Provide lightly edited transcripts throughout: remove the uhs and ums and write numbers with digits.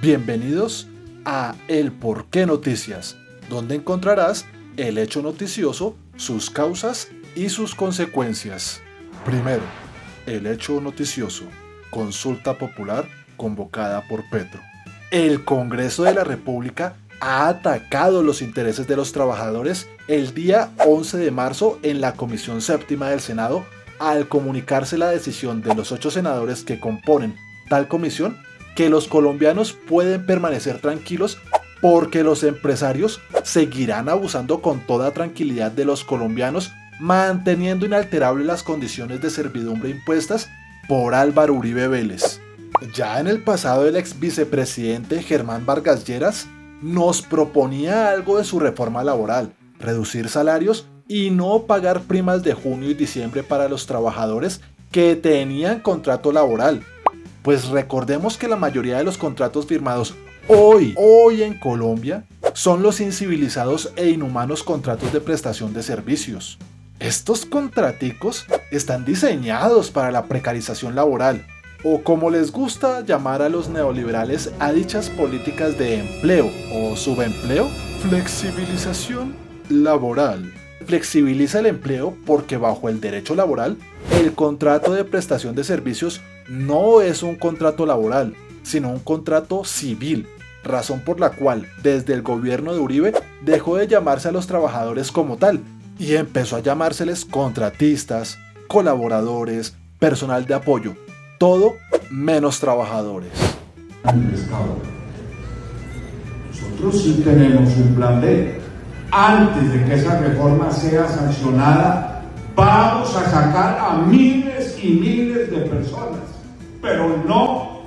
Bienvenidos a El Porqué Noticias, donde encontrarás el hecho noticioso, sus causas y sus consecuencias. Primero, el hecho noticioso. Consulta popular convocada por Petro. El Congreso de la República ha atacado los intereses de los trabajadores el día 11 de marzo en la Comisión Séptima del Senado al comunicarse la decisión de los 8 senadores que componen tal comisión que los colombianos pueden permanecer tranquilos porque los empresarios seguirán abusando con toda tranquilidad de los colombianos, manteniendo inalterables las condiciones de servidumbre impuestas por Álvaro Uribe Vélez. Ya en el pasado el ex vicepresidente Germán Vargas Lleras nos proponía algo de su reforma laboral, reducir salarios y no pagar primas de junio y diciembre para los trabajadores que tenían contrato laboral. Pues recordemos que la mayoría de los contratos firmados hoy en Colombia son los incivilizados e inhumanos contratos de prestación de servicios. Estos contraticos están diseñados para la precarización laboral, o como les gusta llamar a los neoliberales a dichas políticas de empleo o subempleo, flexibilización laboral. Flexibiliza el empleo porque bajo el derecho laboral, el contrato de prestación de servicios no es un contrato laboral, sino un contrato civil, razón por la cual desde el gobierno de Uribe dejó de llamarse a los trabajadores como tal y empezó a llamárseles contratistas, colaboradores, personal de apoyo, todo menos trabajadores. Nosotros sí tenemos un plan B. Antes de que esa reforma sea sancionada, vamos a sacar a miles y miles de personas, pero no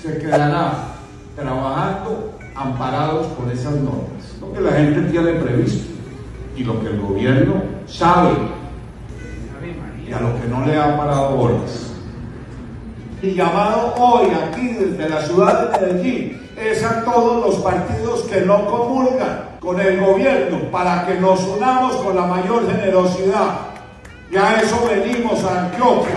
se quedarán trabajando amparados por esas normas. Lo que la gente tiene previsto y lo que el gobierno sabe y a lo que no le ha parado bolas. Y llamado hoy aquí desde la ciudad de Medellín es a todos los partidos que no comulgan con el gobierno para que nos unamos con la mayor generosidad. Y a eso venimos a Antioquia.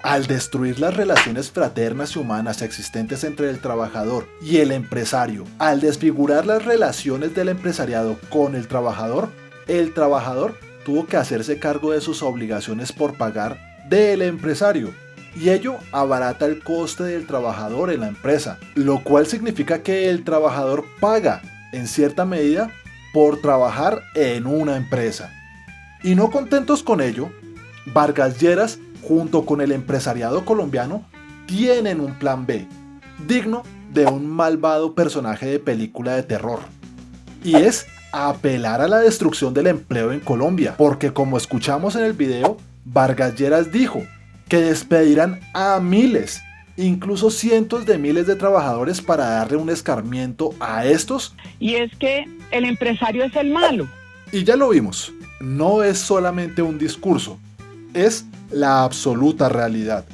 Al destruir las relaciones fraternas y humanas existentes entre el trabajador y el empresario, al desfigurar las relaciones del empresariado con el trabajador tuvo que hacerse cargo de sus obligaciones por pagar del empresario. Y ello abarata el coste del trabajador en la empresa, lo cual significa que el trabajador paga, en cierta medida, por trabajar en una empresa. Y no contentos con ello, Vargas Lleras, junto con el empresariado colombiano, tienen un plan B, digno de un malvado personaje de película de terror. Y es apelar a la destrucción del empleo en Colombia, porque como escuchamos en el video, Vargas Lleras dijo que despedirán a miles, incluso cientos de miles de trabajadores para darle un escarmiento a estos. Y es que el empresario es el malo. Y ya lo vimos, no es solamente un discurso, es la absoluta realidad.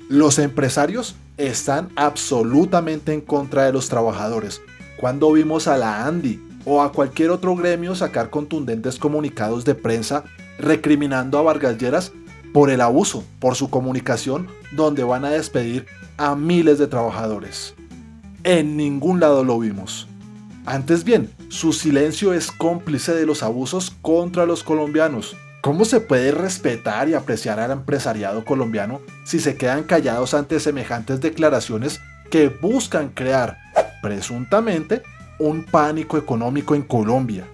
Los empresarios están absolutamente en contra de los trabajadores. Cuando vimos a la ANDI o a cualquier otro gremio sacar contundentes comunicados de prensa recriminando a Vargas Lleras por el abuso, por su comunicación, donde van a despedir a miles de trabajadores? En ningún lado lo vimos. Antes bien, su silencio es cómplice de los abusos contra los colombianos. ¿Cómo se puede respetar y apreciar al empresariado colombiano si se quedan callados ante semejantes declaraciones que buscan crear, presuntamente, un pánico económico en Colombia?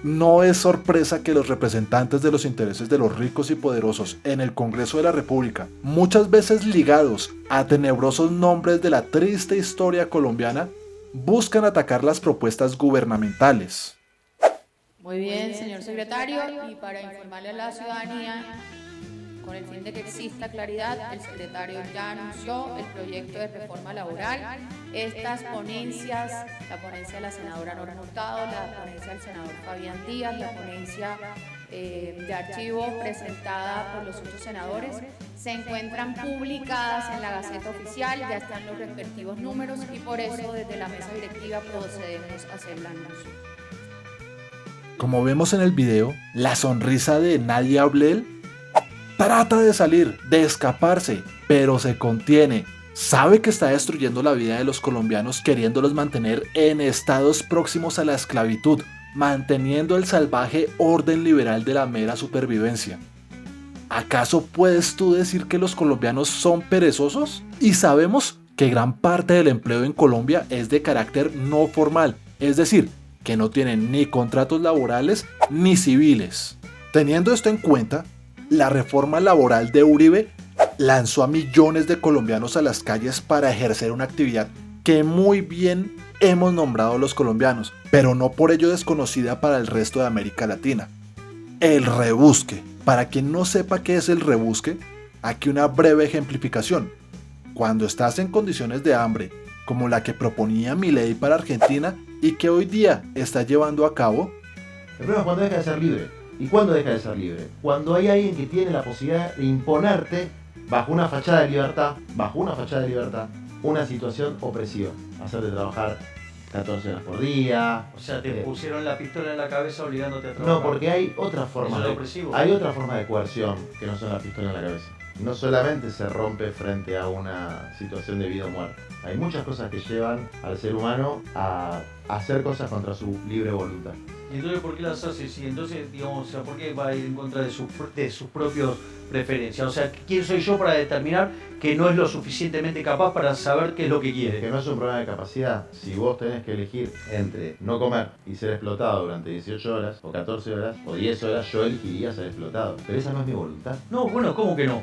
No es sorpresa que los representantes de los intereses de los ricos y poderosos en el Congreso de la República, muchas veces ligados a tenebrosos nombres de la triste historia colombiana, buscan atacar las propuestas gubernamentales. Muy bien, señor secretario, y para informarle a la ciudadanía, con el fin de que exista claridad, el secretario ya anunció el proyecto de reforma laboral. Estas ponencias, la ponencia de la senadora Norma Hurtado, la ponencia del senador Fabián Díaz, la ponencia de archivo presentada por los 8 senadores, se encuentran publicadas en la Gaceta Oficial, ya están los respectivos números y por eso desde la mesa directiva procedemos a hacer el anuncio. Como vemos en el video, la sonrisa de Nadia Ablel trata de salir, de escaparse, pero se contiene. Sabe que está destruyendo la vida de los colombianos queriéndolos mantener en estados próximos a la esclavitud, manteniendo el salvaje orden liberal de la mera supervivencia. ¿Acaso puedes tú decir que los colombianos son perezosos? Y sabemos que gran parte del empleo en Colombia es de carácter no formal, es decir, que no tienen ni contratos laborales ni civiles. Teniendo esto en cuenta, la reforma laboral de Uribe lanzó a millones de colombianos a las calles para ejercer una actividad que muy bien hemos nombrado los colombianos, pero no por ello desconocida para el resto de América Latina. El rebusque. Para quien no sepa qué es el rebusque, aquí una breve ejemplificación. Cuando estás en condiciones de hambre, como la que proponía Milei para Argentina y que hoy día está llevando a cabo. El problema es cuando deja de ser libre. ¿Y cuándo deja de ser libre? Cuando hay alguien que tiene la posibilidad de imponerte bajo una fachada de libertad, una situación opresiva. Hacerte trabajar 14 horas por día. O sea, te pusieron la pistola en la cabeza obligándote a trabajar. No, porque hay otra forma. Eso es opresivo. Hay otra forma de coerción que no son la pistola en la cabeza. No solamente se rompe frente a una situación de vida o muerte. Hay muchas cosas que llevan al ser humano a hacer cosas contra su libre voluntad. ¿Y entonces por qué las haces? Y entonces, digamos, o sea, ¿por qué va a ir en contra de sus propios preferencias? O sea, ¿quién soy yo para determinar que no es lo suficientemente capaz para saber qué es lo que quiere? Que no es un problema de capacidad. Si vos tenés que elegir entre no comer y ser explotado durante 18 horas, o 14 horas, o 10 horas, yo elegiría ser explotado. Pero esa no es mi voluntad. No, bueno, ¿cómo que no?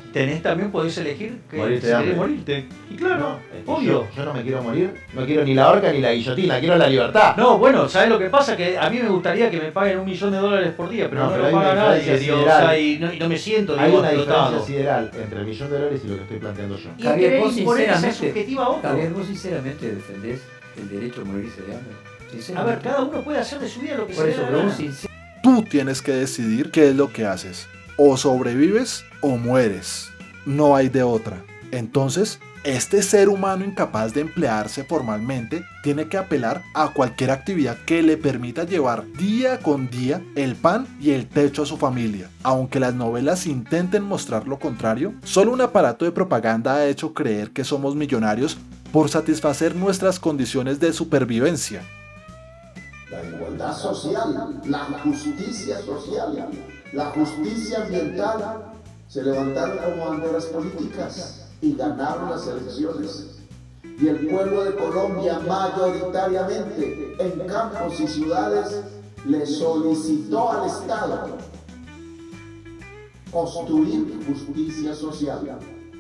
Podés elegir que Morirte si de querés hambre. morirte. Y claro, No, obvio. Yo no me quiero morir, no quiero ni la horca ni la guillotina, quiero la libertad. No, bueno, ¿sabes lo que pasa? Que a mí me gustaría que me paguen $1 millón por día, pero no pero me hay lo una paga nadie, diferencia digo, o sea, y no me siento, Hay digo, una explotado. diferencia sideral entre $1 millón y lo que estoy planteando yo. Y Javier, querés vos imponer esa sinceramente- subjetiva a otro. Javier, ¿vos sinceramente defendés el derecho a morirse de hambre? A Sinceramente. ver, cada uno puede hacer de su vida lo que Por se eso, le dé pero la vos gana. sinceramente... Tú tienes que decidir qué es lo que haces. O sobrevives o mueres. No hay de otra. Entonces, este ser humano incapaz de emplearse formalmente tiene que apelar a cualquier actividad que le permita llevar día con día el pan y el techo a su familia. Aunque las novelas intenten mostrar lo contrario, solo un aparato de propaganda ha hecho creer que somos millonarios por satisfacer nuestras condiciones de supervivencia. La igualdad social, la justicia social, la justicia ambiental se levantaron como banderas políticas y ganaron las elecciones. Y el pueblo de Colombia mayoritariamente en campos y ciudades le solicitó al Estado construir justicia social,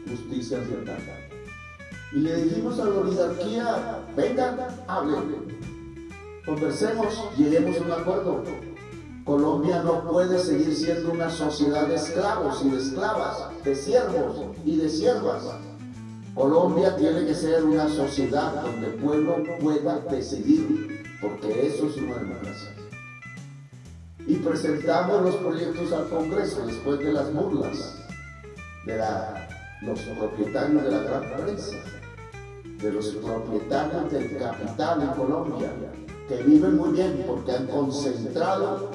justicia ambiental. Y le dijimos a la oligarquía, vengan, hablen, conversemos, lleguemos a un acuerdo. Colombia no puede seguir siendo una sociedad de esclavos y de esclavas, de siervos y de siervas. Colombia tiene que ser una sociedad donde el pueblo pueda decidir, porque eso es una democracia. Y presentamos los proyectos al Congreso después de las burlas de los propietarios de la gran prensa, de los propietarios del capital en Colombia, que viven muy bien porque han concentrado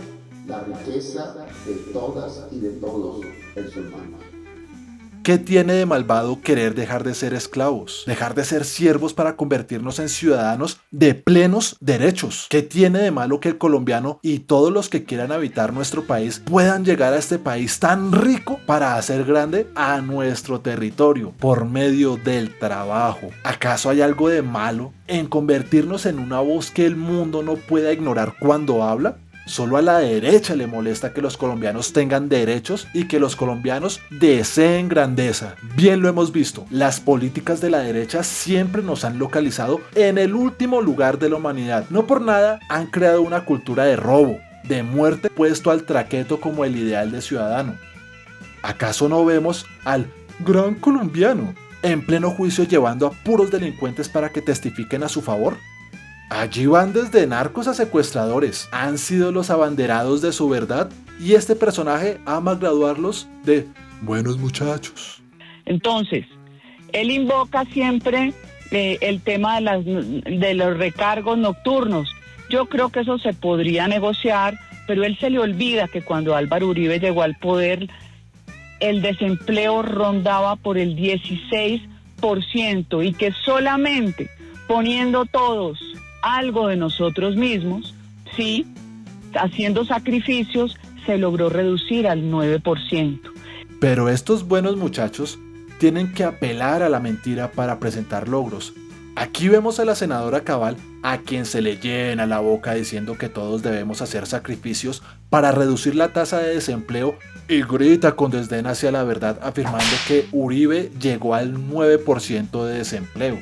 la riqueza de todas y de todos en sus manos. ¿Qué tiene de malvado querer dejar de ser esclavos? Dejar de ser siervos para convertirnos en ciudadanos de plenos derechos. ¿Qué tiene de malo que el colombiano y todos los que quieran habitar nuestro país puedan llegar a este país tan rico para hacer grande a nuestro territorio por medio del trabajo? ¿Acaso hay algo de malo en convertirnos en una voz que el mundo no pueda ignorar cuando habla? Solo a la derecha le molesta que los colombianos tengan derechos y que los colombianos deseen grandeza. Bien lo hemos visto, las políticas de la derecha siempre nos han localizado en el último lugar de la humanidad. No por nada han creado una cultura de robo, de muerte puesto al traqueto como el ideal de ciudadano. ¿Acaso no vemos al gran colombiano en pleno juicio llevando a puros delincuentes para que testifiquen a su favor? Allí van desde narcos a secuestradores, han sido los abanderados de su verdad y este personaje ama graduarlos de buenos muchachos. Entonces, él invoca siempre el tema de los recargos nocturnos. Yo creo que eso se podría negociar, pero él se le olvida que cuando Álvaro Uribe llegó al poder, el desempleo rondaba por el 16% y que solamente poniendo todos algo de nosotros mismos, sí, haciendo sacrificios, se logró reducir al 9%. Pero estos buenos muchachos tienen que apelar a la mentira para presentar logros. Aquí vemos a la senadora Cabal, a quien se le llena la boca diciendo que todos debemos hacer sacrificios para reducir la tasa de desempleo y grita con desdén hacia la verdad afirmando que Uribe llegó al 9% de desempleo.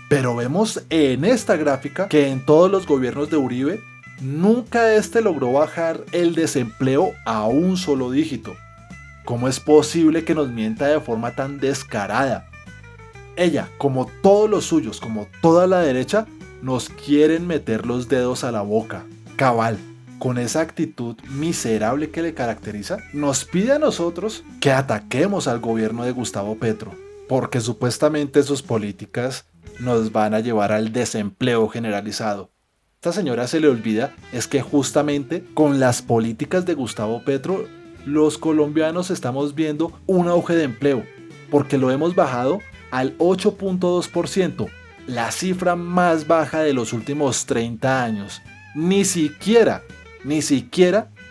Pero vemos en esta gráfica que en todos los gobiernos de Uribe nunca logró bajar el desempleo a un solo dígito. ¿Cómo es posible que nos mienta de forma tan descarada? Ella, como todos los suyos, como toda la derecha, nos quieren meter los dedos a la boca. Cabal, con esa actitud miserable que le caracteriza, nos pide a nosotros que ataquemos al gobierno de Gustavo Petro, porque supuestamente sus políticas nos van a llevar al desempleo generalizado. Esta señora se le olvida es que justamente con las políticas de Gustavo Petro, los colombianos estamos viendo un auge de empleo, porque lo hemos bajado al 8.2%, la cifra más baja de los últimos 30 años. Ni siquiera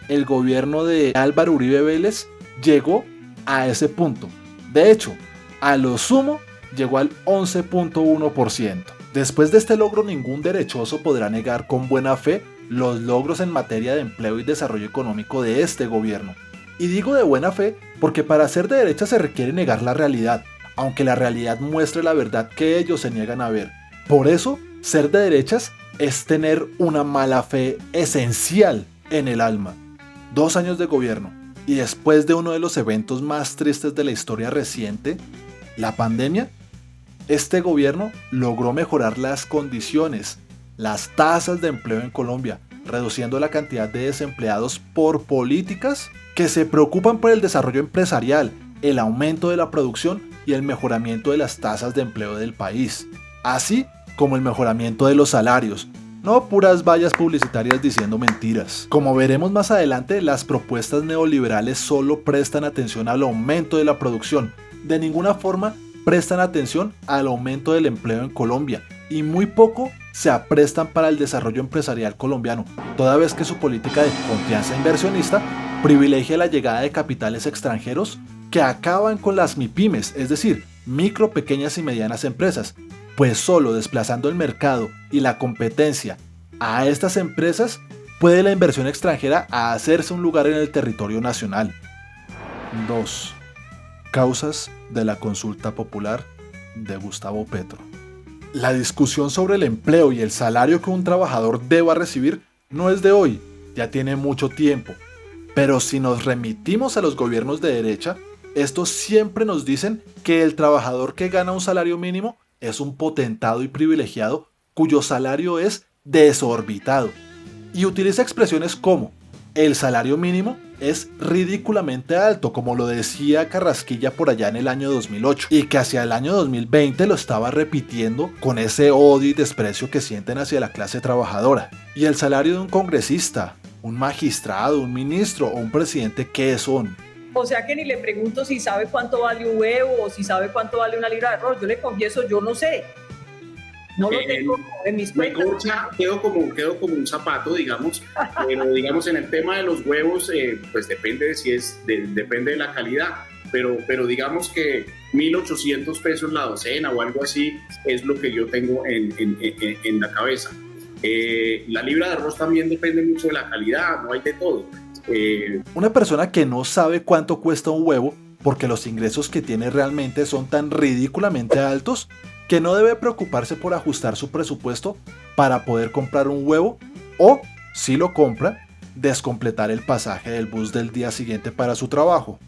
el gobierno de Álvaro Uribe Vélez llegó a ese punto. De hecho, a lo sumo llegó al 11.1%. Después de este logro, ningún derechoso podrá negar con buena fe los logros en materia de empleo y desarrollo económico de este gobierno. Y digo de buena fe porque para ser de derecha se requiere negar la realidad, aunque la realidad muestre la verdad que ellos se niegan a ver. Por eso, ser de derechas es tener una mala fe esencial en el alma. 2 años de gobierno y después de uno de los eventos más tristes de la historia reciente, la pandemia, este gobierno logró mejorar las condiciones, las tasas de empleo en Colombia, reduciendo la cantidad de desempleados por políticas que se preocupan por el desarrollo empresarial, el aumento de la producción y el mejoramiento de las tasas de empleo del país, así como el mejoramiento de los salarios, no puras vallas publicitarias diciendo mentiras. Como veremos más adelante, las propuestas neoliberales solo prestan atención al aumento de la producción, de ninguna forma prestan atención al aumento del empleo en Colombia y muy poco se aprestan para el desarrollo empresarial colombiano, toda vez que su política de confianza inversionista privilegia la llegada de capitales extranjeros que acaban con las MIPYMES, es decir, micro, pequeñas y medianas empresas, pues solo desplazando el mercado y la competencia a estas empresas puede la inversión extranjera hacerse un lugar en el territorio nacional. 2. Causas de la consulta popular de Gustavo Petro. La discusión sobre el empleo y el salario que un trabajador deba recibir no es de hoy, ya tiene mucho tiempo. Pero si nos remitimos a los gobiernos de derecha, estos siempre nos dicen que el trabajador que gana un salario mínimo es un potentado y privilegiado cuyo salario es desorbitado. Y utiliza expresiones como el salario mínimo es ridículamente alto, como lo decía Carrasquilla por allá en el año 2008, y que hacia el año 2020 lo estaba repitiendo con ese odio y desprecio que sienten hacia la clase trabajadora. Y el salario de un congresista, un magistrado, un ministro o un presidente, ¿qué son? O sea que ni le pregunto si sabe cuánto vale un huevo o si sabe cuánto vale una libra de arroz. Yo le confieso, yo no sé. No lo tengo en mis cuentas. Quedo como un zapato, digamos, pero digamos en el tema de los huevos, pues depende de depende de la calidad, pero digamos que 1.800 pesos la docena o algo así es lo que yo tengo en la cabeza. La libra de arroz también depende mucho de la calidad, no hay de todo. Una persona que no sabe cuánto cuesta un huevo porque los ingresos que tiene realmente son tan ridículamente altos que no debe preocuparse por ajustar su presupuesto para poder comprar un huevo o, si lo compra, descompletar el pasaje del bus del día siguiente para su trabajo.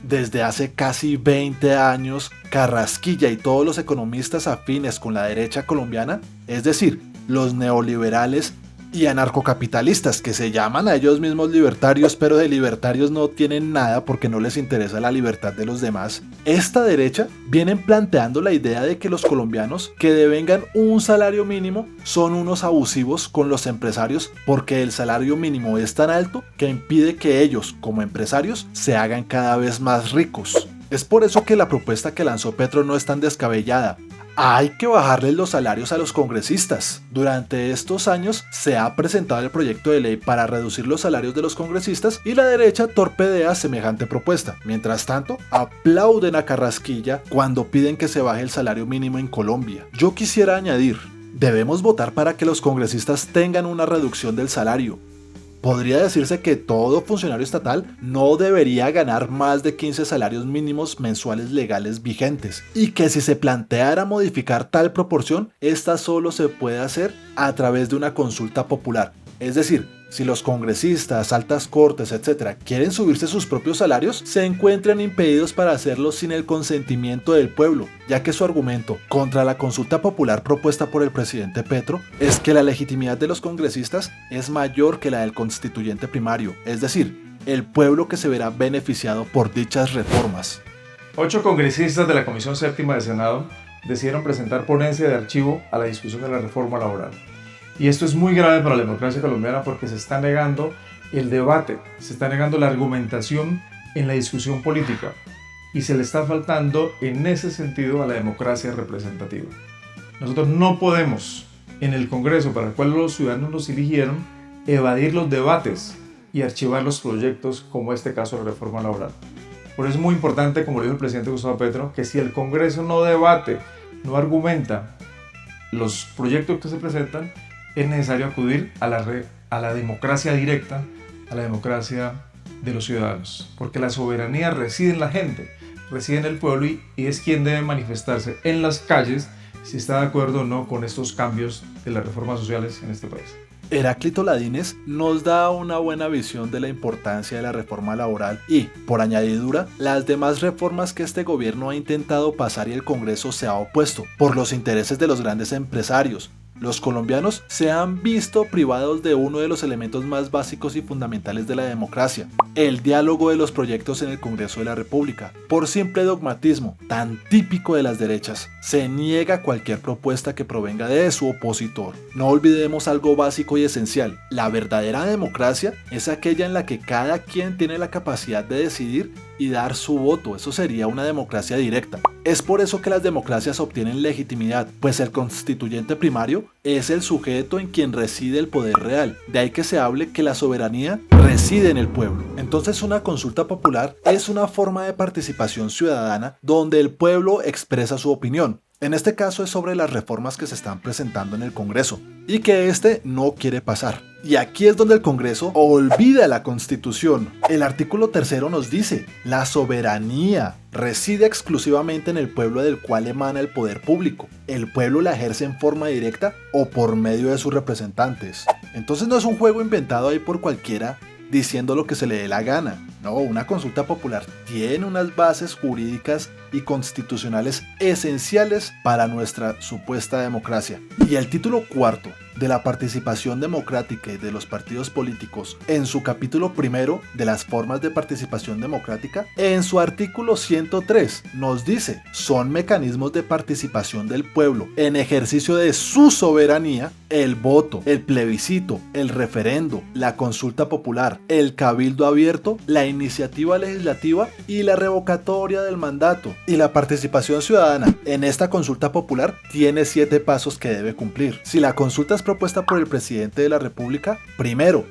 Desde hace casi 20 años, Carrasquilla y todos los economistas afines con la derecha colombiana, es decir, los neoliberales, y anarcocapitalistas que se llaman a ellos mismos libertarios, pero de libertarios no tienen nada porque no les interesa la libertad de los demás. Esta derecha vienen planteando la idea de que los colombianos que devengan un salario mínimo son unos abusivos con los empresarios porque el salario mínimo es tan alto que impide que ellos, como empresarios, se hagan cada vez más ricos. Es por eso que la propuesta que lanzó Petro no es tan descabellada. Hay que bajarles los salarios a los congresistas. Durante estos años se ha presentado el proyecto de ley para reducir los salarios de los congresistas y la derecha torpedea semejante propuesta. Mientras tanto, aplauden a Carrasquilla cuando piden que se baje el salario mínimo en Colombia. Yo quisiera añadir, debemos votar para que los congresistas tengan una reducción del salario. Podría decirse que todo funcionario estatal no debería ganar más de 15 salarios mínimos mensuales legales vigentes y que si se planteara modificar tal proporción, esta solo se puede hacer a través de una consulta popular. Es decir, si los congresistas, altas cortes, etc. quieren subirse sus propios salarios, se encuentran impedidos para hacerlo sin el consentimiento del pueblo, ya que su argumento contra la consulta popular propuesta por el presidente Petro es que la legitimidad de los congresistas es mayor que la del constituyente primario, es decir, el pueblo que se verá beneficiado por dichas reformas. 8 congresistas de la Comisión Séptima del Senado decidieron presentar ponencia de archivo a la discusión de la reforma laboral. Y esto es muy grave para la democracia colombiana porque se está negando el debate, se está negando la argumentación en la discusión política y se le está faltando en ese sentido a la democracia representativa. Nosotros no podemos, en el Congreso para el cual los ciudadanos nos eligieron, evadir los debates y archivar los proyectos como este caso de la reforma laboral. Por eso es muy importante, como lo dijo el presidente Gustavo Petro, que si el Congreso no debate, no argumenta los proyectos que se presentan, es necesario acudir a la democracia directa, a la democracia de los ciudadanos, porque la soberanía reside en la gente, reside en el pueblo y es quien debe manifestarse en las calles si está de acuerdo o no con estos cambios de las reformas sociales en este país. Heráclito Ladines nos da una buena visión de la importancia de la reforma laboral y, por añadidura, las demás reformas que este gobierno ha intentado pasar y el Congreso se ha opuesto, por los intereses de los grandes empresarios. Los colombianos se han visto privados de uno de los elementos más básicos y fundamentales de la democracia, el diálogo de los proyectos en el Congreso de la República. Por simple dogmatismo, tan típico de las derechas, se niega cualquier propuesta que provenga de su opositor. No olvidemos algo básico y esencial: la verdadera democracia es aquella en la que cada quien tiene la capacidad de decidir y dar su voto. Eso sería una democracia directa. Es por eso que las democracias obtienen legitimidad, pues el constituyente primario es el sujeto en quien reside el poder real. De ahí que se hable que la soberanía reside en el pueblo. Entonces una consulta popular es una forma de participación ciudadana donde el pueblo expresa su opinión. En este caso es sobre las reformas que se están presentando en el Congreso y que este no quiere pasar. Y aquí es donde el Congreso olvida la Constitución. El artículo 3 nos dice: la soberanía reside exclusivamente en el pueblo del cual emana el poder público. El pueblo la ejerce en forma directa o por medio de sus representantes. Entonces no es un juego inventado ahí por cualquiera diciendo lo que se le dé la gana. No, una consulta popular tiene unas bases jurídicas y constitucionales esenciales para nuestra supuesta democracia. Y el título 4 de la participación democrática y de los partidos políticos, en su capítulo 1 de las formas de participación democrática, en su artículo 103 nos dice: son mecanismos de participación del pueblo en ejercicio de su soberanía, el voto, el plebiscito, el referendo, la consulta popular, el cabildo abierto, la iniciativa legislativa y la revocatoria del mandato. Y la participación ciudadana en esta consulta popular tiene 7 pasos que debe cumplir. Si la consulta es propuesta por el presidente de la República, primero,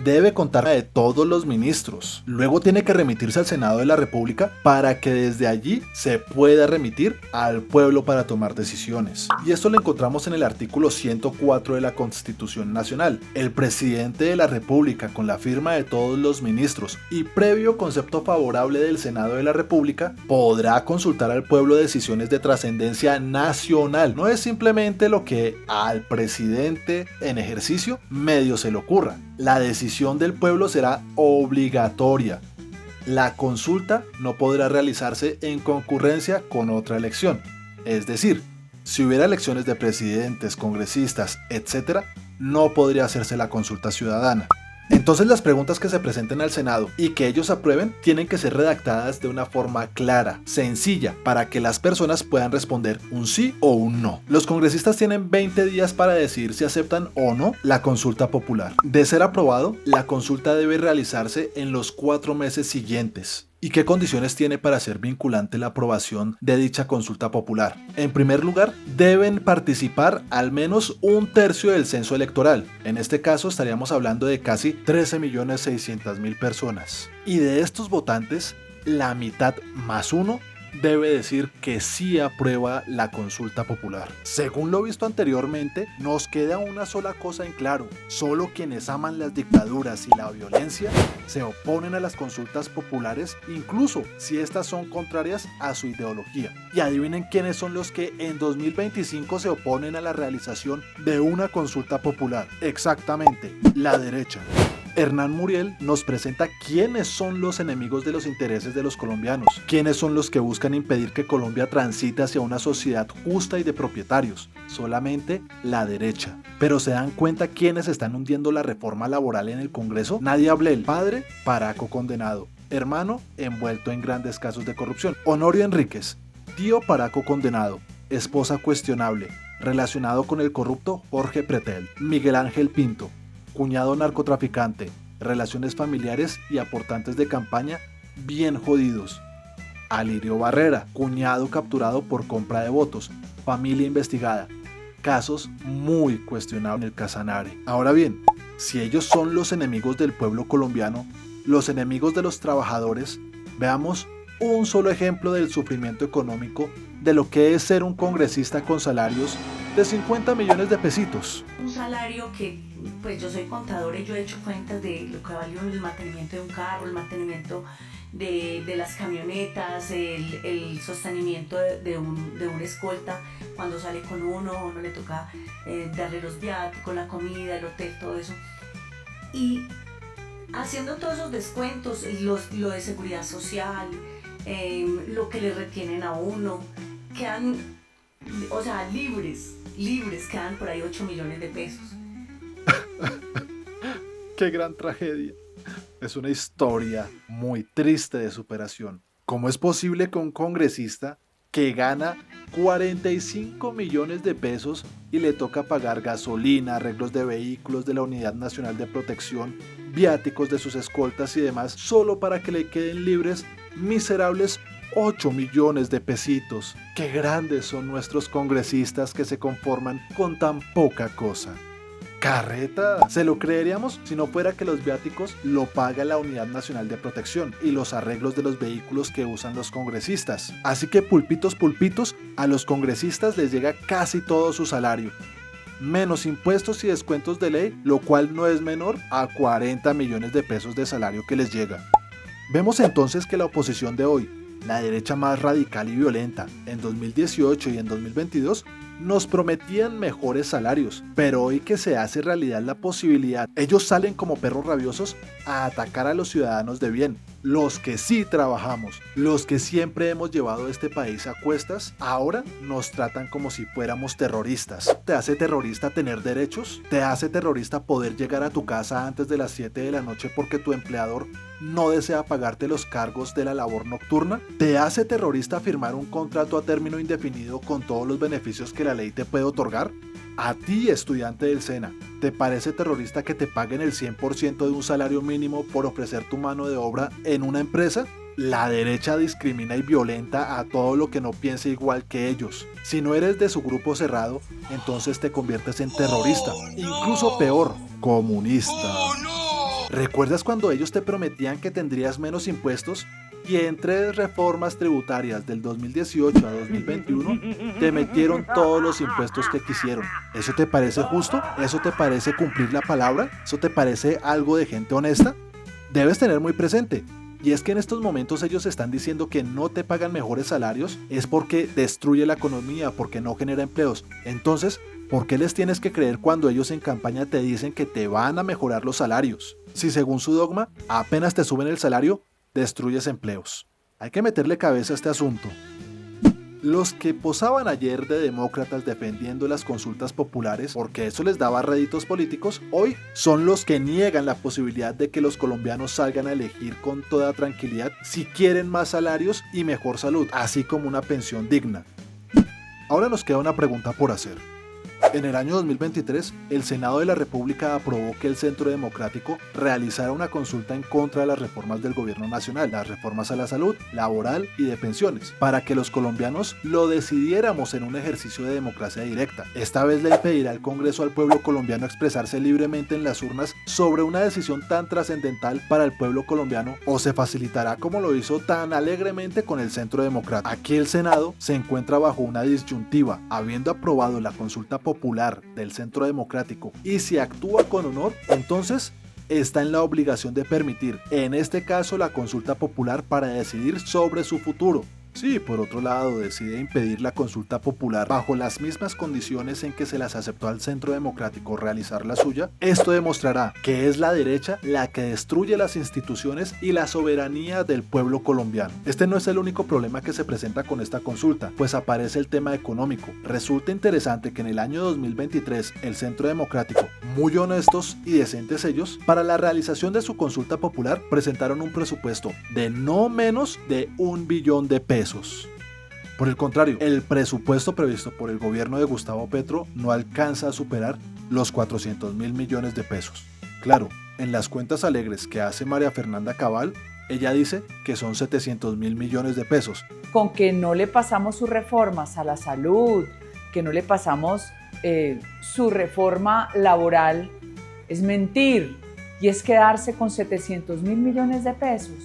debe contar de todos los ministros. Luego tiene que remitirse al Senado de la República para que desde allí se pueda remitir al pueblo para tomar decisiones. Y esto lo encontramos en el artículo 104 de la Constitución Nacional. El presidente de la República, con la firma de todos los ministros y previo concepto favorable del Senado de la República, podrá consultar al pueblo decisiones de trascendencia nacional. No es simplemente lo que al presidente en ejercicio medio se le ocurra. La decisión del pueblo será obligatoria. La consulta no podrá realizarse en concurrencia con otra elección. Es decir, si hubiera elecciones de presidentes, congresistas, etc., no podría hacerse la consulta ciudadana. Entonces las preguntas que se presenten al Senado y que ellos aprueben tienen que ser redactadas de una forma clara, sencilla, para que las personas puedan responder un sí o un no. Los congresistas tienen 20 días para decidir si aceptan o no la consulta popular. De ser aprobado, la consulta debe realizarse en los 4 meses siguientes. ¿Y qué condiciones tiene para ser vinculante la aprobación de dicha consulta popular? En primer lugar, deben participar al menos 1/3 del censo electoral. En este caso estaríamos hablando de casi 13.600.000 personas. Y de estos votantes, la mitad más uno debe decir que sí aprueba la consulta popular. Según lo visto anteriormente, nos queda una sola cosa en claro: solo quienes aman las dictaduras y la violencia se oponen a las consultas populares, incluso si estas son contrarias a su ideología. Y adivinen quiénes son los que en 2025 se oponen a la realización de una consulta popular. Exactamente, la derecha. Hernán Muriel nos presenta quiénes son los enemigos de los intereses de los colombianos, quiénes son los que buscan impedir que Colombia transite hacia una sociedad justa y de propietarios. Solamente la derecha. Pero ¿se dan cuenta quiénes están hundiendo la reforma laboral en el Congreso? Nadia Ablel, padre, Paraco condenado, hermano, envuelto en grandes casos de corrupción. Honorio Enríquez, tío Paraco condenado, esposa cuestionable, relacionado con el corrupto Jorge Pretel. Miguel Ángel Pinto, cuñado narcotraficante, relaciones familiares y aportantes de campaña bien jodidos. Alirio Barrera, cuñado capturado por compra de votos, familia investigada, casos muy cuestionables en el Casanare. Ahora bien, si ellos son los enemigos del pueblo colombiano, los enemigos de los trabajadores, veamos un solo ejemplo del sufrimiento económico de lo que es ser un congresista con salarios de 50 millones de pesitos. Un salario que, pues yo soy contadora y yo he hecho cuentas de lo que valió el mantenimiento de un carro, el mantenimiento de las camionetas, el sostenimiento de una escolta cuando sale con uno le toca darle los viáticos, la comida, el hotel, todo eso. Y haciendo todos esos descuentos, lo de seguridad social, lo que le retienen a uno, quedan, o sea, libres, quedan por ahí 8 millones de pesos. ¡Qué gran tragedia! Es una historia muy triste de superación. ¿Cómo es posible que un congresista que gana 45 millones de pesos y le toca pagar gasolina, arreglos de vehículos de la Unidad Nacional de Protección, viáticos de sus escoltas y demás, solo para que le queden libres miserables 8 millones de pesitos? ¡Qué grandes son nuestros congresistas que se conforman con tan poca cosa! ¡Carreta! Se lo creeríamos si no fuera que los viáticos lo paga la Unidad Nacional de Protección y los arreglos de los vehículos que usan los congresistas. Así que pulpitos, a los congresistas les llega casi todo su salario, menos impuestos y descuentos de ley, lo cual no es menor a 40 millones de pesos de salario que les llega. Vemos entonces que la oposición de hoy, la derecha más radical y violenta, en 2018 y en 2022, nos prometían mejores salarios, pero hoy que se hace realidad la posibilidad, ellos salen como perros rabiosos a atacar a los ciudadanos de bien, los que sí trabajamos, los que siempre hemos llevado este país a cuestas. Ahora nos tratan como si fuéramos terroristas. ¿Te hace terrorista tener derechos? ¿Te hace terrorista poder llegar a tu casa antes de las 7 de la noche porque tu empleador no desea pagarte los cargos de la labor nocturna? ¿Te hace terrorista firmar un contrato a término indefinido con todos los beneficios que la ley te puede otorgar? A ti, estudiante del SENA, ¿te parece terrorista que te paguen el 100% de un salario mínimo por ofrecer tu mano de obra en una empresa? La derecha discrimina y violenta a todo lo que no piense igual que ellos. Si no eres de su grupo cerrado, entonces te conviertes en terrorista, incluso peor, comunista. ¿Recuerdas cuando ellos te prometían que tendrías menos impuestos? Y en 3 reformas tributarias del 2018 a 2021 te metieron todos los impuestos que quisieron. ¿Eso te parece justo? ¿Eso te parece cumplir la palabra? ¿Eso te parece algo de gente honesta? Debes tener muy presente. Y es que en estos momentos ellos están diciendo que no te pagan mejores salarios es porque destruye la economía, porque no genera empleos. Entonces, ¿por qué les tienes que creer cuando ellos en campaña te dicen que te van a mejorar los salarios? Si según su dogma, apenas te suben el salario, destruyes empleos. Hay que meterle cabeza a este asunto. Los que posaban ayer de demócratas defendiendo las consultas populares porque eso les daba réditos políticos, hoy son los que niegan la posibilidad de que los colombianos salgan a elegir con toda tranquilidad si quieren más salarios y mejor salud, así como una pensión digna. Ahora nos queda una pregunta por hacer. En el año 2023, el Senado de la República aprobó que el Centro Democrático realizara una consulta en contra de las reformas del gobierno nacional, las reformas a la salud, laboral y de pensiones, para que los colombianos lo decidiéramos en un ejercicio de democracia directa. Esta vez le pedirá al Congreso al pueblo colombiano expresarse libremente en las urnas sobre una decisión tan trascendental para el pueblo colombiano, o se facilitará como lo hizo tan alegremente con el Centro Democrático. Aquí el Senado se encuentra bajo una disyuntiva, habiendo aprobado la consulta popular del Centro Democrático, y si actúa con honor, entonces está en la obligación de permitir, en este caso, la consulta popular para decidir sobre su futuro. Si por otro lado decide impedir la consulta popular bajo las mismas condiciones en que se las aceptó al Centro Democrático realizar la suya, esto demostrará que es la derecha la que destruye las instituciones y la soberanía del pueblo colombiano. Este no es el único problema que se presenta con esta consulta, pues aparece el tema económico. Resulta interesante que en el año 2023 el Centro Democrático, muy honestos y decentes ellos, para la realización de su consulta popular presentaron un presupuesto de no menos de 1 billón de pesos. Por el contrario, el presupuesto previsto por el gobierno de Gustavo Petro no alcanza a superar los 400.000 millones de pesos. Claro, en las cuentas alegres que hace María Fernanda Cabal, ella dice que son 700.000 millones de pesos. Con que no le pasamos sus reformas a la salud, que no le pasamos su reforma laboral, es mentir y es quedarse con 700.000 millones de pesos.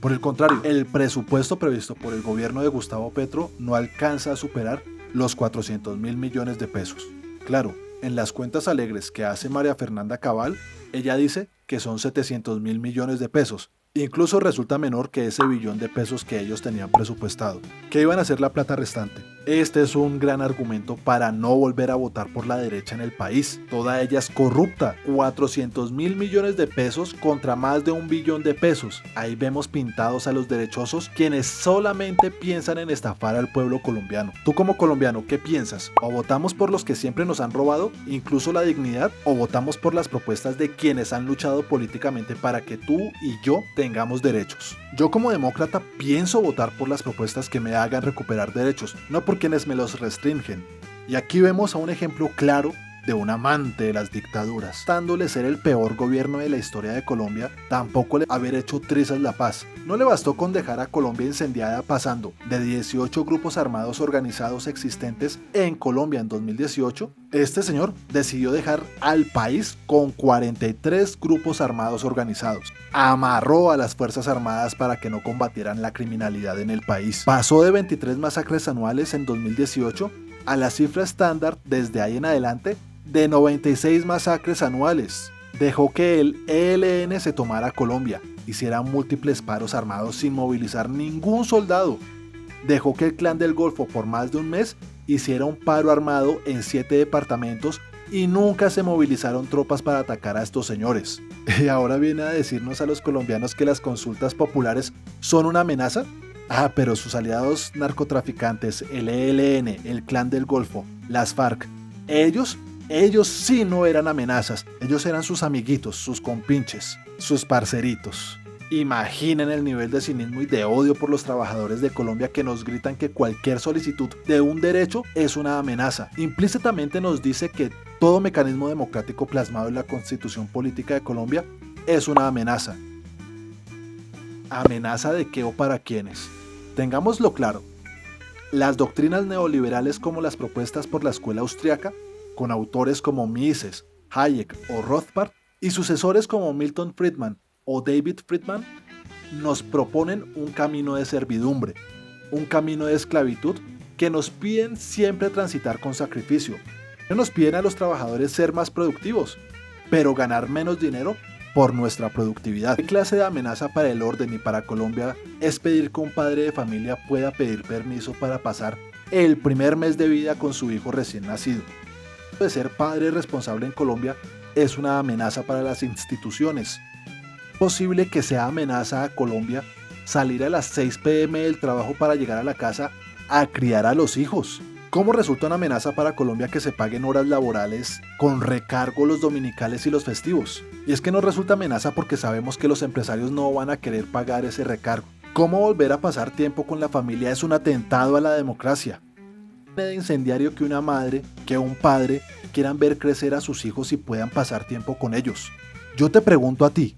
Por el contrario, el presupuesto previsto por el gobierno de Gustavo Petro no alcanza a superar los 400.000 millones de pesos. Claro, en las cuentas alegres que hace María Fernanda Cabal, ella dice que son 700.000 millones de pesos. Incluso resulta menor que ese billón de pesos que ellos tenían presupuestado. ¿Qué iban a hacer la plata restante? Este es un gran argumento para no volver a votar por la derecha en el país. Toda ella es corrupta. 400.000 millones de pesos contra más de 1 billón de pesos. Ahí vemos pintados a los derechosos, quienes solamente piensan en estafar al pueblo colombiano. Tú como colombiano, ¿qué piensas? ¿O votamos por los que siempre nos han robado, incluso la dignidad? ¿O votamos por las propuestas de quienes han luchado políticamente para que tú y yo tengamos derechos? Yo como demócrata pienso votar por las propuestas que me hagan recuperar derechos, no por quienes me los restringen. Y aquí vemos a un ejemplo claro de un amante de las dictaduras. Dándole ser el peor gobierno de la historia de Colombia, tampoco le haber hecho trizas la paz. No le bastó con dejar a Colombia incendiada pasando de 18 grupos armados organizados existentes en Colombia en 2018. Este señor decidió dejar al país con 43 grupos armados organizados. Amarró a las Fuerzas Armadas para que no combatieran la criminalidad en el país. Pasó de 23 masacres anuales en 2018 a la cifra estándar desde ahí en adelante de 96 masacres anuales. Dejó que el ELN se tomara Colombia, hiciera múltiples paros armados sin movilizar ningún soldado. Dejó que el Clan del Golfo por más de un mes hiciera un paro armado en 7 departamentos y nunca se movilizaron tropas para atacar a estos señores. ¿Y ahora viene a decirnos a los colombianos que las consultas populares son una amenaza? Ah, pero sus aliados narcotraficantes, el ELN, el Clan del Golfo, las FARC, ellos sí no eran amenazas, ellos eran sus amiguitos, sus compinches, sus parceritos. Imaginen el nivel de cinismo y de odio por los trabajadores de Colombia que nos gritan que cualquier solicitud de un derecho es una amenaza. Implícitamente nos dice que todo mecanismo democrático plasmado en la Constitución Política de Colombia es una amenaza. ¿Amenaza de qué o para quiénes? Tengámoslo claro. Las doctrinas neoliberales como las propuestas por la escuela austriaca, con autores como Mises, Hayek o Rothbard, y sucesores como Milton Friedman o David Friedman, nos proponen un camino de servidumbre, un camino de esclavitud que nos piden siempre transitar con sacrificio. Nos piden a los trabajadores ser más productivos, pero ganar menos dinero por nuestra productividad. ¿Qué clase de amenaza para el orden y para Colombia es pedir que un padre de familia pueda pedir permiso para pasar el primer mes de vida con su hijo recién nacido? De ser padre responsable en Colombia es una amenaza para las instituciones. ¿Es posible que sea amenaza a Colombia salir a las 6 p.m. del trabajo para llegar a la casa a criar a los hijos. ¿Cómo resulta una amenaza para Colombia que se paguen horas laborales con recargo los dominicales y los festivos? Y es que no resulta amenaza porque sabemos que los empresarios no van a querer pagar ese recargo. ¿Cómo volver a pasar tiempo con la familia es un atentado a la democracia? De incendiario que una madre, que un padre quieran ver crecer a sus hijos y puedan pasar tiempo con ellos. Yo te pregunto a ti,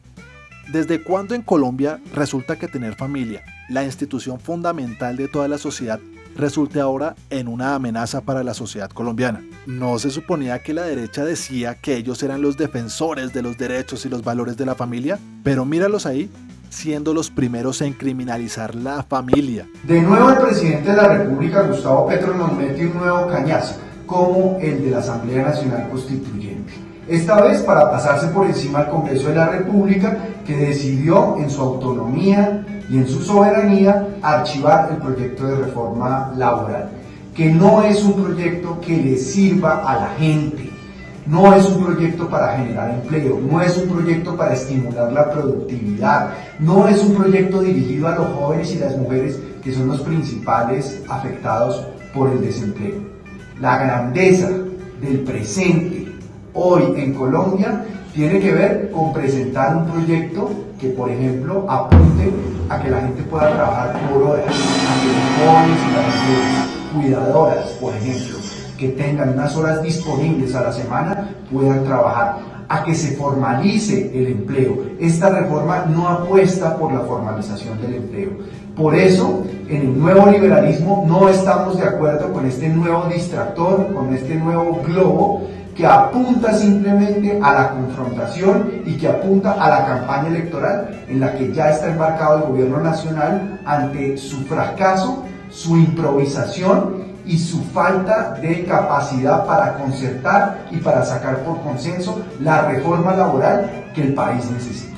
¿desde cuándo en Colombia resulta que tener familia, la institución fundamental de toda la sociedad, resulte ahora en una amenaza para la sociedad colombiana? ¿No se suponía que la derecha decía que ellos eran los defensores de los derechos y los valores de la familia? Pero míralos ahí, siendo los primeros en criminalizar la familia. De nuevo el presidente de la República, Gustavo Petro, nos mete un nuevo cañazo, como el de la Asamblea Nacional Constituyente. Esta vez para pasarse por encima al Congreso de la República, que decidió en su autonomía y en su soberanía archivar el proyecto de reforma laboral, que no es un proyecto que le sirva a la gente, no es un proyecto para generar empleo, no es un proyecto para estimular la productividad, no es un proyecto dirigido a los jóvenes y las mujeres que son los principales afectados por el desempleo. La grandeza del presente hoy en Colombia tiene que ver con presentar un proyecto que, por ejemplo, apunte a que la gente pueda trabajar por horas, a que los jóvenes y las mujeres cuidadoras, por ejemplo, que tengan unas horas disponibles a la semana, puedan trabajar, a que se formalice el empleo. Esta reforma no apuesta por la formalización del empleo. Por eso, en el nuevo liberalismo no estamos de acuerdo con este nuevo distractor, con este nuevo globo, que apunta simplemente a la confrontación y que apunta a la campaña electoral en la que ya está embarcado el gobierno nacional ante su fracaso, su improvisación y su falta de capacidad para concertar y para sacar por consenso la reforma laboral que el país necesita.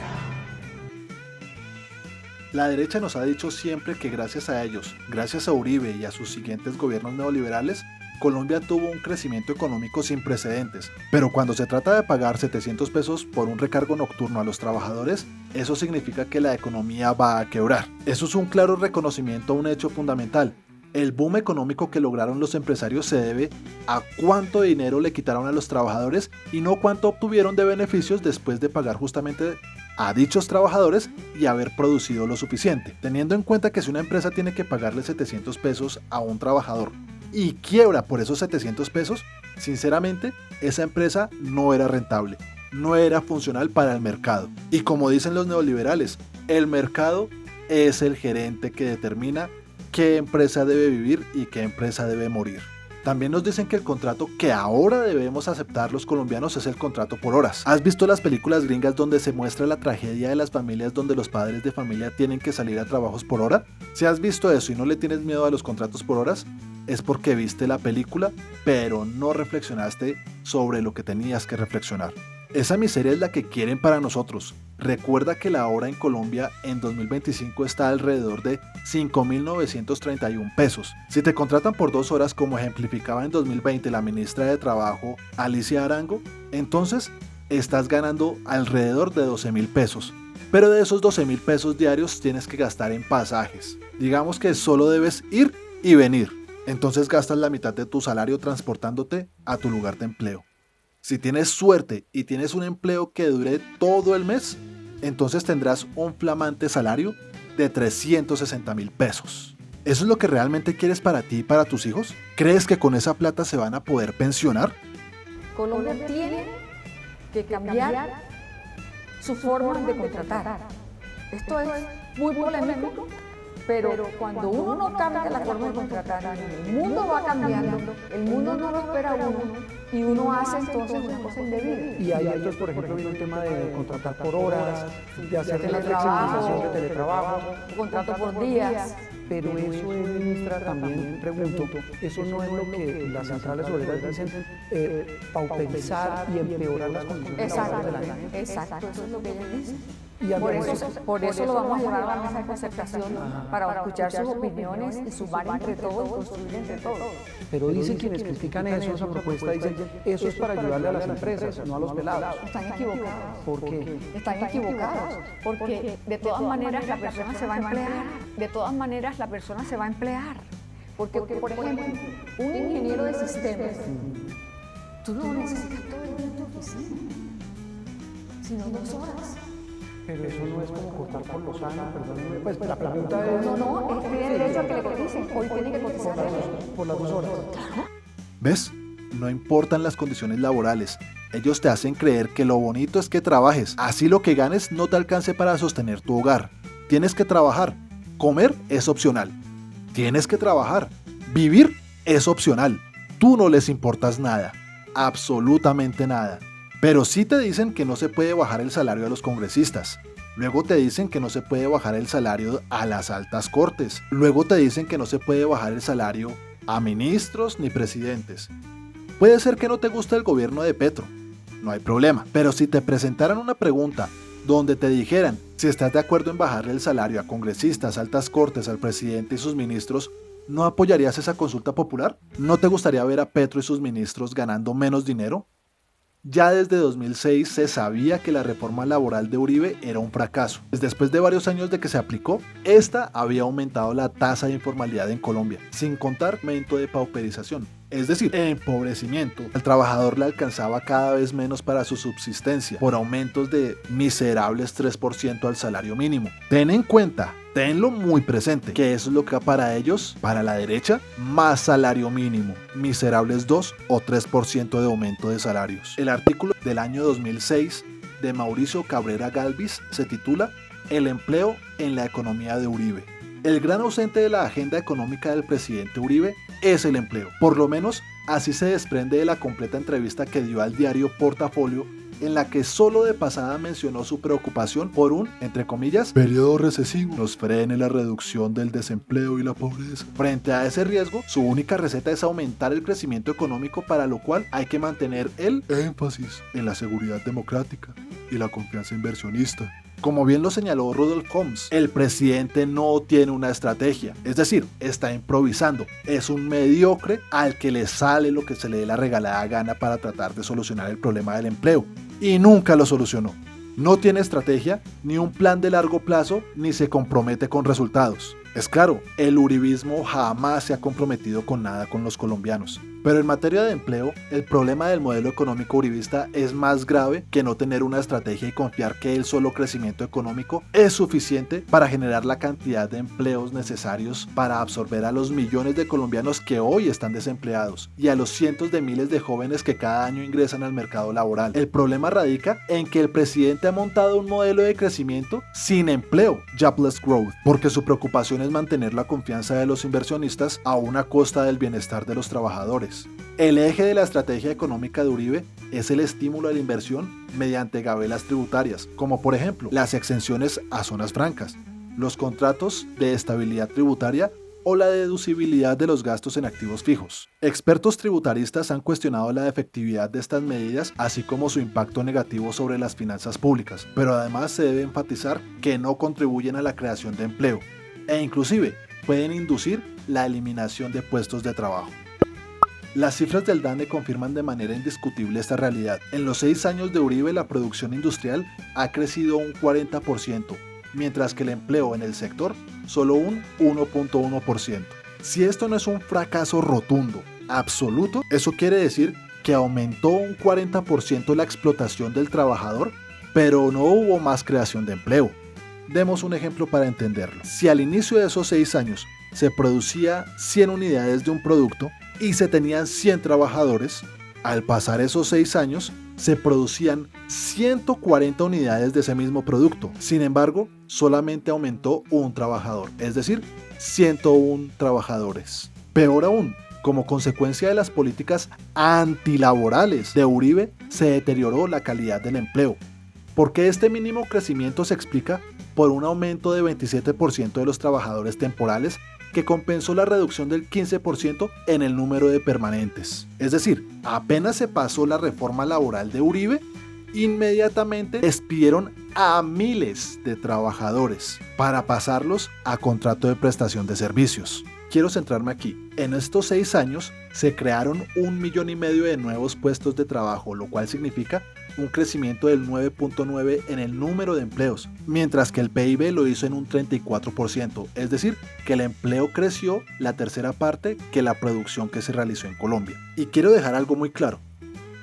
La derecha nos ha dicho siempre que gracias a ellos, gracias a Uribe y a sus siguientes gobiernos neoliberales, Colombia tuvo un crecimiento económico sin precedentes, pero cuando se trata de pagar 700 pesos por un recargo nocturno a los trabajadores, eso significa que la economía va a quebrar. Eso es un claro reconocimiento a un hecho fundamental. El boom económico que lograron los empresarios se debe a cuánto dinero le quitaron a los trabajadores y no cuánto obtuvieron de beneficios después de pagar justamente a dichos trabajadores y haber producido lo suficiente. Teniendo en cuenta que si una empresa tiene que pagarle 700 pesos a un trabajador y quiebra por esos 700 pesos, sinceramente, esa empresa no era rentable, no era funcional para el mercado. Y como dicen los neoliberales, el mercado es el gerente que determina qué empresa debe vivir y qué empresa debe morir. También nos dicen que el contrato que ahora debemos aceptar los colombianos es el contrato por horas. ¿Has visto las películas gringas donde se muestra la tragedia de las familias donde los padres de familia tienen que salir a trabajos por hora? Si has visto eso y no le tienes miedo a los contratos por horas, es porque viste la película, pero no reflexionaste sobre lo que tenías que reflexionar. Esa miseria es la que quieren para nosotros. Recuerda que la hora en Colombia en 2025 está alrededor de 5.931 pesos. Si te contratan por 2 horas, como ejemplificaba en 2020 la ministra de Trabajo, Alicia Arango, entonces estás ganando alrededor de 12.000 pesos. Pero de esos 12.000 pesos diarios tienes que gastar en pasajes. Digamos que solo debes ir y venir. Entonces gastas la mitad de tu salario transportándote a tu lugar de empleo. Si tienes suerte y tienes un empleo que dure todo el mes, entonces tendrás un flamante salario de 360.000 pesos. ¿Eso es lo que realmente quieres para ti y para tus hijos? ¿Crees que con esa plata se van a poder pensionar? Colombia tiene que cambiar su forma de contratar. Esto es muy polémico, pero cuando uno no cambia la forma de contratar, el mundo va cambiando, el mundo no lo espera a uno y uno hace entonces una cosa indebida. Y hay otros, por ejemplo, viene el tema de contratar por horas, de hacer la flexibilización de teletrabajo, contrato por días. Pero eso, ministra, también pregunto, eso no es lo que las centrales obreras dicen, pauperizar y empeorar las condiciones laborales de la gente. Exacto, eso es lo que ellos dicen. Y por eso lo vamos a llevar a la mesa de concertación para escuchar sus opiniones y sumar entre todos y construir entre todos. Pero dicen quienes critican eso, esa propuesta, dicen eso es para ayudarle a las empresas, no a los pelados. Están equivocados. ¿Por qué? Están equivocados, porque de todas maneras la persona se va a emplear. De todas maneras la persona se va a emplear. Porque, por ejemplo, un ingeniero de sistemas, tú no necesitas todo el día en tu oficina, sino 2 horas. Pero eso no es como cortar por lo sano, perdónenme. Pues la pregunta es... No, tiene derecho a que le coticen. Hoy tiene que cotizar por las 2 horas. ¿Ves? No importan las condiciones laborales. Ellos te hacen creer que lo bonito es que trabajes. Así lo que ganes no te alcance para sostener tu hogar. Tienes que trabajar. Comer es opcional. Tienes que trabajar. Vivir es opcional. Tú no les importas nada. Absolutamente nada. Pero sí te dicen que no se puede bajar el salario a los congresistas. Luego te dicen que no se puede bajar el salario a las altas cortes. Luego te dicen que no se puede bajar el salario a ministros ni presidentes. Puede ser que no te guste el gobierno de Petro. No hay problema. Pero si te presentaran una pregunta donde te dijeran si estás de acuerdo en bajarle el salario a congresistas, altas cortes, al presidente y sus ministros, ¿no apoyarías esa consulta popular? ¿No te gustaría ver a Petro y sus ministros ganando menos dinero? Ya desde 2006 se sabía que la reforma laboral de Uribe era un fracaso. Después de varios años de que se aplicó, esta había aumentado la tasa de informalidad en Colombia, sin contar aumento de pauperización. Es decir, empobrecimiento. Al trabajador le alcanzaba cada vez menos para su subsistencia, por aumentos de miserables 3% al salario mínimo. Ten en cuenta, tenlo muy presente, que eso es lo que para ellos, para la derecha, más salario mínimo, miserables 2 o 3% de aumento de salarios. El artículo del año 2006 de Mauricio Cabrera Galvis se titula El empleo en la economía de Uribe. El gran ausente de la agenda económica del presidente Uribe es el empleo. Por lo menos así se desprende de la completa entrevista que dio al diario Portafolio, en la que solo de pasada mencionó su preocupación por un, entre comillas, periodo recesivo nos frene la reducción del desempleo y la pobreza. Frente a ese riesgo, su única receta es aumentar el crecimiento económico, para lo cual hay que mantener el énfasis en la seguridad democrática y la confianza inversionista. Como bien lo señaló Rudolf Holmes, el presidente no tiene una estrategia, es decir, está improvisando, es un mediocre al que le sale lo que se le dé la regalada gana para tratar de solucionar el problema del empleo, y nunca lo solucionó. No tiene estrategia, ni un plan de largo plazo, ni se compromete con resultados. Es claro, el uribismo jamás se ha comprometido con nada con los colombianos. Pero en materia de empleo, el problema del modelo económico uribista es más grave que no tener una estrategia y confiar que el solo crecimiento económico es suficiente para generar la cantidad de empleos necesarios para absorber a los millones de colombianos que hoy están desempleados y a los cientos de miles de jóvenes que cada año ingresan al mercado laboral. El problema radica en que el presidente ha montado un modelo de crecimiento sin empleo, jobless growth, porque su preocupación es mantener la confianza de los inversionistas a una costa del bienestar de los trabajadores. El eje de la estrategia económica de Uribe es el estímulo a la inversión mediante gabelas tributarias, como por ejemplo las exenciones a zonas francas, los contratos de estabilidad tributaria o la deducibilidad de los gastos en activos fijos. Expertos tributaristas han cuestionado la efectividad de estas medidas, así como su impacto negativo sobre las finanzas públicas, pero además se debe enfatizar que no contribuyen a la creación de empleo e inclusive pueden inducir la eliminación de puestos de trabajo. Las cifras del DANE confirman de manera indiscutible esta realidad. En los 6 años de Uribe, la producción industrial ha crecido un 40%, mientras que el empleo en el sector solo un 1.1%. Si esto no es un fracaso rotundo, absoluto, eso quiere decir que aumentó un 40% la explotación del trabajador, pero no hubo más creación de empleo. Demos un ejemplo para entenderlo. Si al inicio de esos 6 años se producía 100 unidades de un producto y se tenían 100 trabajadores, al pasar esos 6 años se producían 140 unidades de ese mismo producto. Sin embargo, solamente aumentó un trabajador, es decir, 101 trabajadores. Peor aún, como consecuencia de las políticas antilaborales de Uribe, se deterioró la calidad del empleo. Porque este mínimo crecimiento se explica por un aumento de 27% de los trabajadores temporales que compensó la reducción del 15% en el número de permanentes. Es decir, apenas se pasó la reforma laboral de Uribe, inmediatamente despidieron a miles de trabajadores para pasarlos a contrato de prestación de servicios. Quiero centrarme aquí. En estos 6 años se crearon 1,5 millones de nuevos puestos de trabajo, lo cual significa un crecimiento del 9.9% en el número de empleos, mientras que el PIB lo hizo en un 34%, es decir, que el empleo creció la tercera parte que la producción que se realizó en Colombia. Y quiero dejar algo muy claro.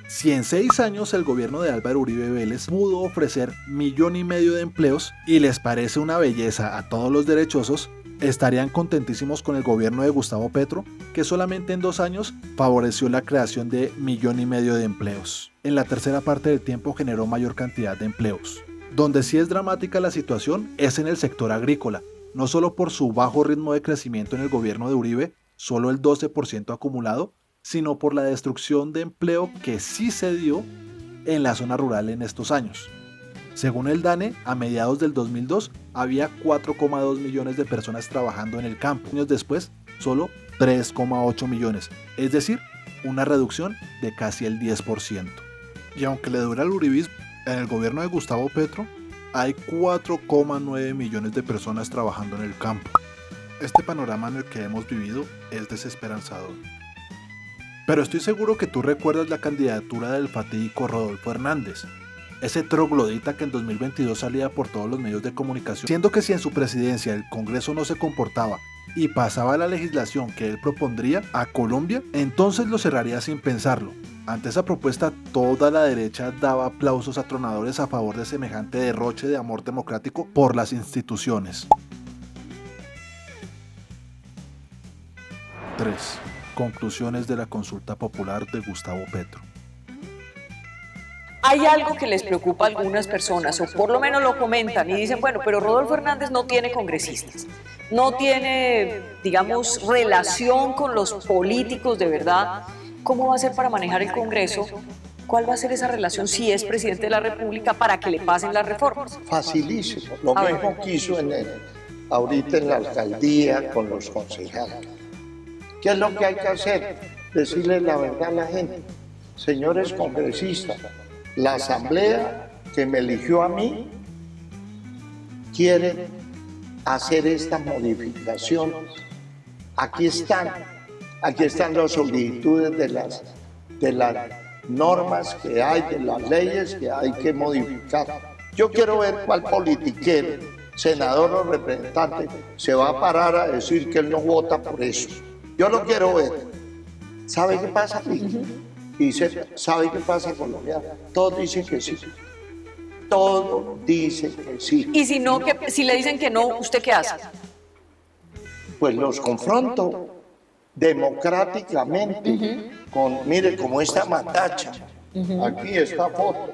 Si en 6 años el gobierno de Álvaro Uribe Vélez pudo ofrecer 1,5 millones de empleos y les parece una belleza a todos los derechosos, estarían contentísimos con el gobierno de Gustavo Petro, que solamente en 2 años favoreció la creación de 1,5 millones de empleos. En la tercera parte del tiempo generó mayor cantidad de empleos. Donde sí es dramática la situación es en el sector agrícola, no solo por su bajo ritmo de crecimiento en el gobierno de Uribe, solo el 12% acumulado, sino por la destrucción de empleo que sí se dio en la zona rural en estos años. Según el DANE, a mediados del 2002 había 4,2 millones de personas trabajando en el campo. Años después, solo 3,8 millones, es decir, una reducción de casi el 10%. Y aunque le dura el uribismo, en el gobierno de Gustavo Petro hay 4,9 millones de personas trabajando en el campo. Este panorama en el que hemos vivido es desesperanzador. Pero estoy seguro que tú recuerdas la candidatura del fatídico Rodolfo Hernández, ese troglodita que en 2022 salía por todos los medios de comunicación, siendo que si en su presidencia el Congreso no se comportaba y pasaba la legislación que él propondría a Colombia, entonces lo cerraría sin pensarlo. Ante esa propuesta, toda la derecha daba aplausos atronadores a favor de semejante derroche de amor democrático por las instituciones. 3. Conclusiones de la consulta popular de Gustavo Petro. Hay algo que les preocupa a algunas personas, o por lo menos lo comentan y dicen, bueno, pero Rodolfo Hernández no tiene congresistas, no tiene, digamos, relación con los políticos de verdad. ¿Cómo va a ser para manejar el Congreso? ¿Cuál va a ser esa relación si es presidente de la República para que le pasen las reformas? Facilísimo, lo mismo que hizo ahorita en la alcaldía con los concejales. ¿Qué es lo que hay que hacer? Decirle la verdad a la gente. Señores congresistas, la asamblea que me eligió a mí quiere hacer estas modificaciones. Aquí están las solicitudes de las normas que hay, de las leyes que hay que modificar. Yo quiero ver cuál politiquero, senador o representante, se va a parar a decir que él no vota por eso. Yo lo quiero ver. ¿Sabe qué pasa, Vicky? ¿Sabe qué pasa, Colombia? Todos dicen que sí. Todos dicen que sí. Y si no, si le dicen que no, ¿usted qué hace? Pues los confronto democráticamente mire, como esta matacha. Aquí esta foto.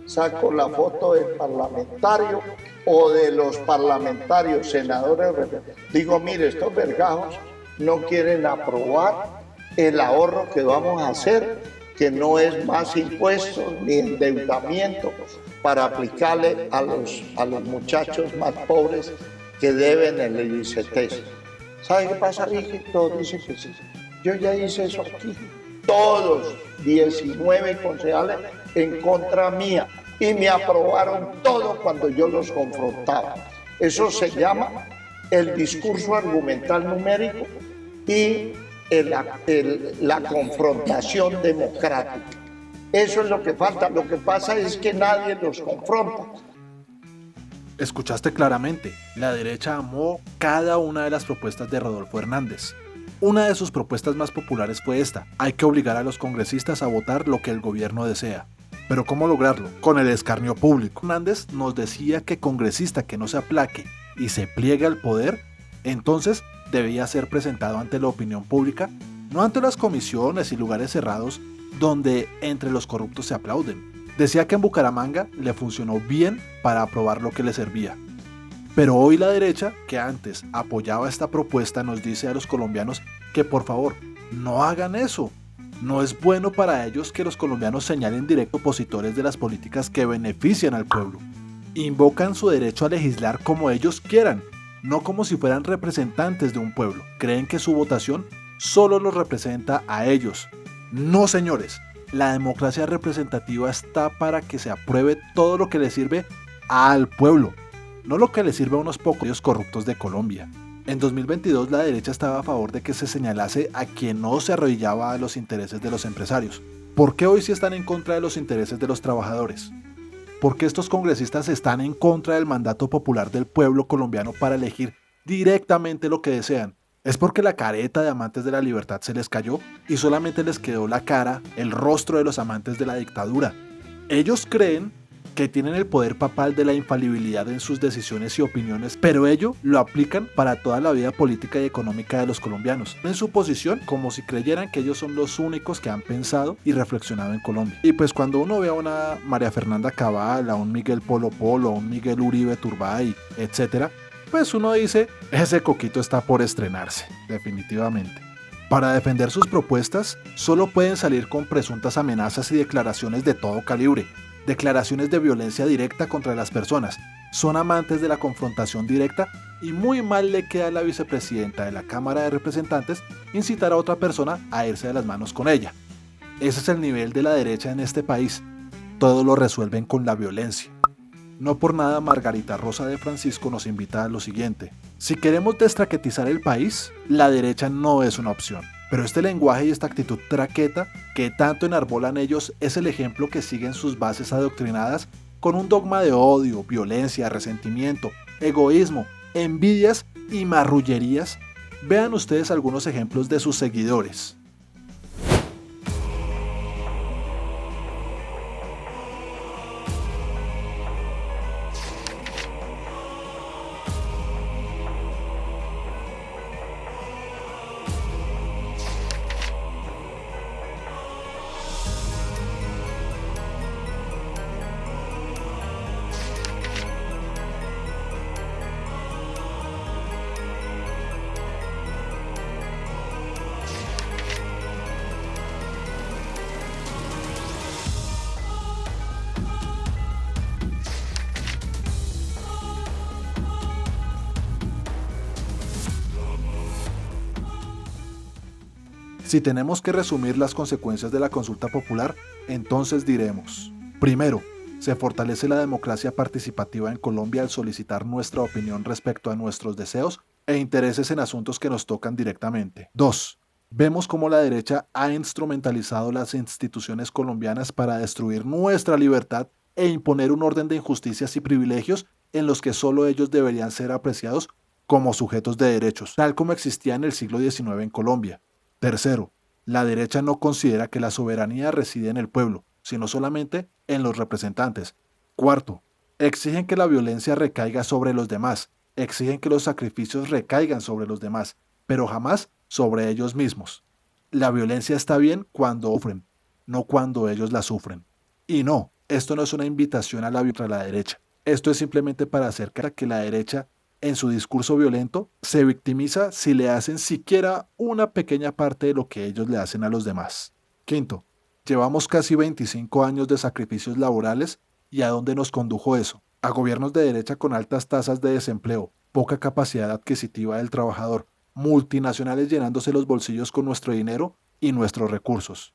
Saco la foto del parlamentario o de los parlamentarios, senadores. Digo, mire, estos vergajos no quieren aprobar el ahorro que vamos a hacer, que no es más impuestos ni endeudamiento para aplicarle a los muchachos más pobres que deben el ICT. ¿Sabe qué pasa, Vicky? Todos dicen que sí. Yo ya hice eso aquí. Todos, 19 concejales en contra mía. Y me aprobaron todo cuando yo los confrontaba. Eso se llama el discurso argumental numérico y la confrontación democrática. Eso es lo que falta. Lo que pasa es que nadie los confronta. Escuchaste claramente, la derecha amó cada una de las propuestas de Rodolfo Hernández. Una de sus propuestas más populares fue esta: hay que obligar a los congresistas a votar lo que el gobierno desea. Pero ¿cómo lograrlo? Con el escarnio público. Hernández nos decía que congresista que no se aplaque y se pliegue al poder, entonces debía ser presentado ante la opinión pública, no ante las comisiones y lugares cerrados donde entre los corruptos se aplauden. Decía que en Bucaramanga le funcionó bien para aprobar lo que le servía. Pero hoy la derecha, que antes apoyaba esta propuesta, nos dice a los colombianos que por favor no hagan eso. No es bueno para ellos que los colombianos señalen directo opositores de las políticas que benefician al pueblo. Invocan su derecho a legislar como ellos quieran, no como si fueran representantes de un pueblo. Creen que su votación solo los representa a ellos. No, señores, la democracia representativa está para que se apruebe todo lo que le sirve al pueblo, no lo que le sirve a unos pocos corruptos de Colombia. En 2022 la derecha estaba a favor de que se señalase a quien no se arrodillaba a los intereses de los empresarios. ¿Por qué hoy sí están en contra de los intereses de los trabajadores? ¿Por qué estos congresistas están en contra del mandato popular del pueblo colombiano para elegir directamente lo que desean? ¿Es porque la careta de amantes de la libertad se les cayó y solamente les quedó la cara, el rostro de los amantes de la dictadura? Ellos creen que tienen el poder papal de la infalibilidad en sus decisiones y opiniones, pero ello lo aplican para toda la vida política y económica de los colombianos, en su posición como si creyeran que ellos son los únicos que han pensado y reflexionado en Colombia. Y pues cuando uno ve a una María Fernanda Cabal, a un Miguel Polo Polo, a un Miguel Uribe Turbay, etc., pues uno dice, ese coquito está por estrenarse, definitivamente. Para defender sus propuestas, solo pueden salir con presuntas amenazas y declaraciones de todo calibre, declaraciones de violencia directa contra las personas. Son amantes de la confrontación directa y muy mal le queda a la vicepresidenta de la Cámara de Representantes incitar a otra persona a irse de las manos con ella. Ese es el nivel de la derecha en este país. Todo lo resuelven con la violencia. No por nada Margarita Rosa de Francisco nos invita a lo siguiente. Si queremos destraquetizar el país, la derecha no es una opción. Pero este lenguaje y esta actitud traqueta que tanto enarbolan ellos es el ejemplo que siguen sus bases adoctrinadas con un dogma de odio, violencia, resentimiento, egoísmo, envidias y marrullerías. Vean ustedes algunos ejemplos de sus seguidores. Si tenemos que resumir las consecuencias de la consulta popular, entonces diremos: primero, se fortalece la democracia participativa en Colombia al solicitar nuestra opinión respecto a nuestros deseos e intereses en asuntos que nos tocan directamente. 2. Vemos cómo la derecha ha instrumentalizado las instituciones colombianas para destruir nuestra libertad e imponer un orden de injusticias y privilegios en los que solo ellos deberían ser apreciados como sujetos de derechos, tal como existía en el siglo XIX en Colombia. Tercero, la derecha no considera que la soberanía reside en el pueblo, sino solamente en los representantes. Cuarto, exigen que la violencia recaiga sobre los demás, exigen que los sacrificios recaigan sobre los demás, pero jamás sobre ellos mismos. La violencia está bien cuando sufren, no cuando ellos la sufren. Y no, esto no es una invitación a la derecha. Esto es simplemente para hacer que la derecha, en su discurso violento, se victimiza si le hacen siquiera una pequeña parte de lo que ellos le hacen a los demás. Quinto, llevamos casi 25 años de sacrificios laborales y ¿a dónde nos condujo eso? A gobiernos de derecha con altas tasas de desempleo, poca capacidad adquisitiva del trabajador, multinacionales llenándose los bolsillos con nuestro dinero y nuestros recursos.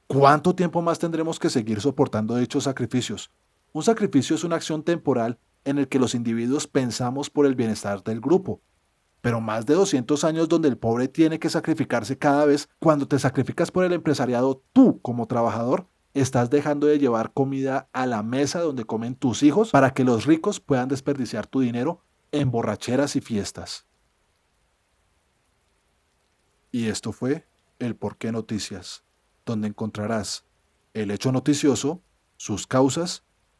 ¿Cuánto tiempo más tendremos que seguir soportando dichos sacrificios? Un sacrificio es una acción temporal en el que los individuos pensamos por el bienestar del grupo. Pero más de 200 años donde el pobre tiene que sacrificarse cada vez. Cuando te sacrificas por el empresariado, tú como trabajador, estás dejando de llevar comida a la mesa donde comen tus hijos para que los ricos puedan desperdiciar tu dinero en borracheras y fiestas. Y esto fue el Porqué Noticias, donde encontrarás el hecho noticioso, sus causas